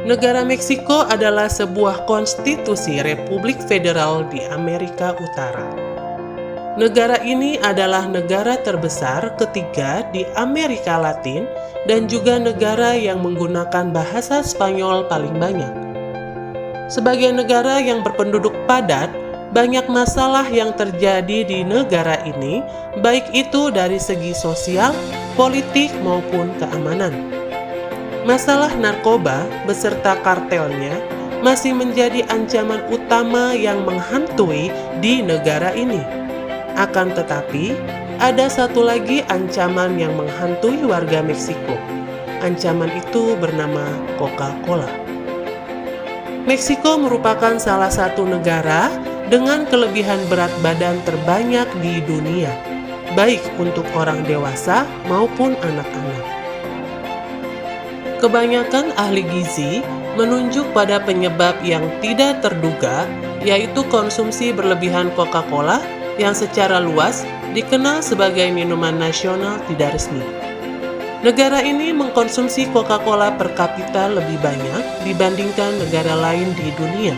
Negara Meksiko adalah sebuah konstitusi Republik Federal di Amerika Utara. Negara ini adalah negara terbesar ketiga di Amerika Latin dan juga negara yang menggunakan bahasa Spanyol paling banyak. Sebagai negara yang berpenduduk padat, banyak masalah yang terjadi di negara ini, baik itu dari segi sosial, politik, maupun keamanan. Masalah narkoba beserta kartelnya masih menjadi ancaman utama yang menghantui di negara ini. Akan tetapi, ada satu lagi ancaman yang menghantui warga Meksiko. Ancaman itu bernama Coca-Cola. Meksiko merupakan salah satu negara dengan kelebihan berat badan terbanyak di dunia, baik untuk orang dewasa maupun anak-anak. Kebanyakan ahli gizi menunjuk pada penyebab yang tidak terduga, yaitu konsumsi berlebihan Coca-Cola yang secara luas dikenal sebagai minuman nasional tidak resmi. Negara ini mengkonsumsi Coca-Cola per kapita lebih banyak dibandingkan negara lain di dunia,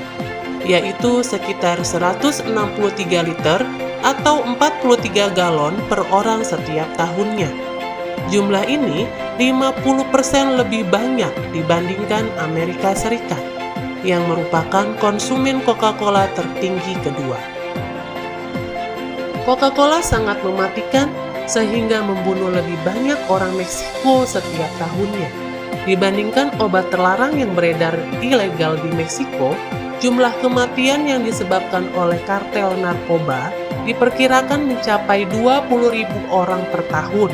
yaitu sekitar 163 liter atau 43 galon per orang setiap tahunnya. Jumlah ini 50% lebih banyak dibandingkan Amerika Serikat, yang merupakan konsumen Coca-Cola tertinggi kedua. Coca-Cola sangat mematikan sehingga membunuh lebih banyak orang Meksiko setiap tahunnya. Dibandingkan obat terlarang yang beredar ilegal di Meksiko, jumlah kematian yang disebabkan oleh kartel narkoba diperkirakan mencapai 20.000 orang per tahun.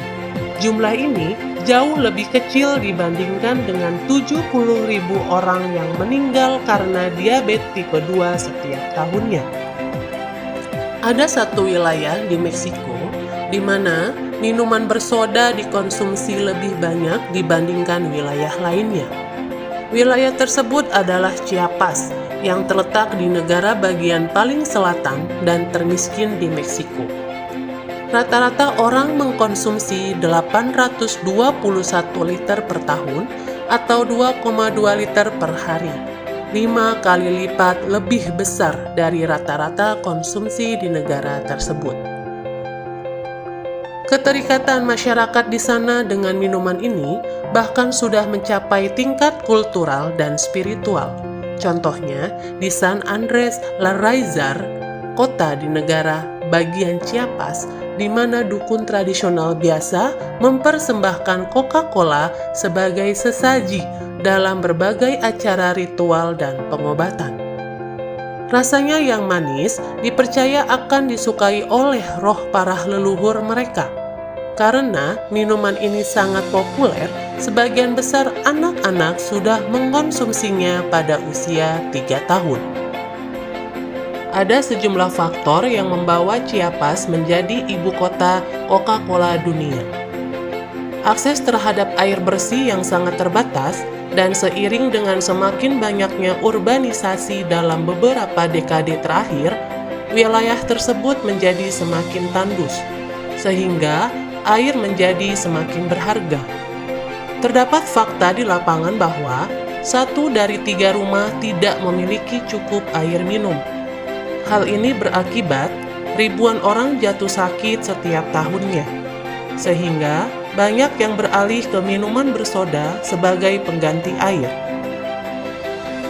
Jumlah ini jauh lebih kecil dibandingkan dengan 70.000 orang yang meninggal karena diabetes tipe 2 setiap tahunnya. Ada satu wilayah di Meksiko di mana minuman bersoda dikonsumsi lebih banyak dibandingkan wilayah lainnya. Wilayah tersebut adalah Chiapas yang terletak di negara bagian paling selatan dan termiskin di Meksiko. Rata-rata orang mengkonsumsi 821 liter per tahun atau 2,2 liter per hari, 5 kali lipat lebih besar dari rata-rata konsumsi di negara tersebut. Keterikatan masyarakat di sana dengan minuman ini bahkan sudah mencapai tingkat kultural dan spiritual. Contohnya di San Andres Larraizar, kota di negara bagian Chiapas, di mana dukun tradisional biasa mempersembahkan Coca-Cola sebagai sesaji dalam berbagai acara ritual dan pengobatan. Rasanya yang manis dipercaya akan disukai oleh roh para leluhur mereka. Karena minuman ini sangat populer, sebagian besar anak-anak sudah mengkonsumsinya pada usia 3 tahun. Ada sejumlah faktor yang membawa Chiapas menjadi ibu kota Coca-Cola dunia. Akses terhadap air bersih yang sangat terbatas dan seiring dengan semakin banyaknya urbanisasi dalam beberapa dekade terakhir, wilayah tersebut menjadi semakin tandus, sehingga air menjadi semakin berharga. Terdapat fakta di lapangan bahwa 1 dari 3 rumah tidak memiliki cukup air minum. Hal ini berakibat ribuan orang jatuh sakit setiap tahunnya, sehingga banyak yang beralih ke minuman bersoda sebagai pengganti air.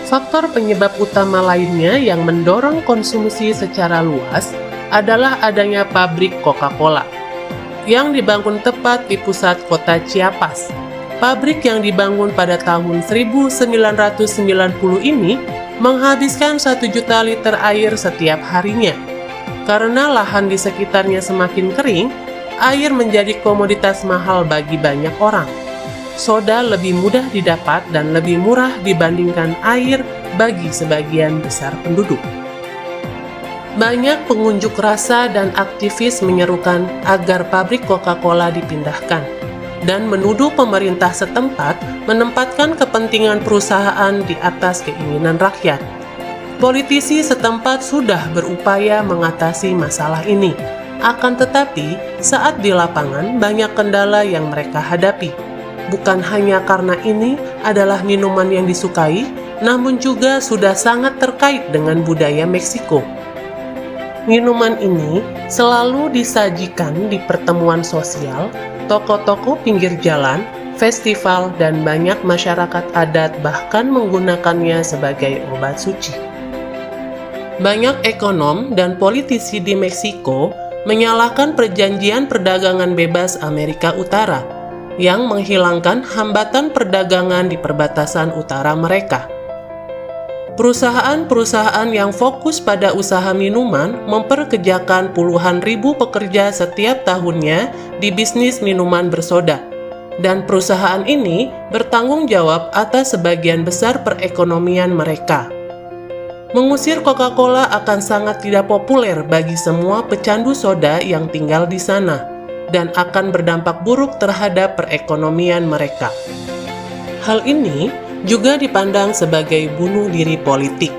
Faktor penyebab utama lainnya yang mendorong konsumsi secara luas adalah adanya pabrik Coca-Cola yang dibangun tepat di pusat kota Chiapas. Pabrik yang dibangun pada tahun 1990 ini menghabiskan 1 juta liter air setiap harinya. Karena lahan di sekitarnya semakin kering, air menjadi komoditas mahal bagi banyak orang. Soda lebih mudah didapat dan lebih murah dibandingkan air bagi sebagian besar penduduk. Banyak pengunjuk rasa dan aktivis menyerukan agar pabrik Coca-Cola dipindahkan dan menuduh pemerintah setempat menempatkan kepentingan perusahaan di atas keinginan rakyat. Politisi setempat sudah berupaya mengatasi masalah ini, akan tetapi saat di lapangan banyak kendala yang mereka hadapi. Bukan hanya karena ini, adalah minuman yang disukai, namun juga sudah sangat terkait dengan budaya Meksiko. Minuman ini selalu disajikan di pertemuan sosial, toko-toko pinggir jalan, festival, dan banyak masyarakat adat bahkan menggunakannya sebagai obat suci. Banyak ekonom dan politisi di Meksiko menyalahkan perjanjian perdagangan bebas Amerika Utara yang menghilangkan hambatan perdagangan di perbatasan utara mereka. Perusahaan-perusahaan yang fokus pada usaha minuman memperkerjakan puluhan ribu pekerja setiap tahunnya di bisnis minuman bersoda, dan perusahaan ini bertanggung jawab atas sebagian besar perekonomian mereka. Mengusir Coca-Cola akan sangat tidak populer bagi semua pecandu soda yang tinggal di sana, dan akan berdampak buruk terhadap perekonomian mereka. Hal ini juga dipandang sebagai bunuh diri politik,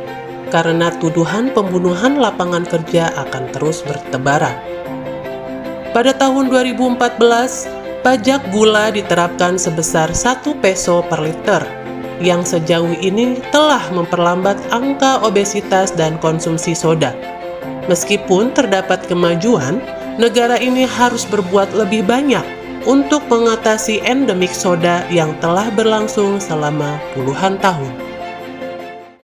karena tuduhan pembunuhan lapangan kerja akan terus bertebaran. Pada tahun 2014, pajak gula diterapkan sebesar 1 peso per liter, yang sejauh ini telah memperlambat angka obesitas dan konsumsi soda. Meskipun terdapat kemajuan, negara ini harus berbuat lebih banyak untuk mengatasi endemik soda yang telah berlangsung selama puluhan tahun.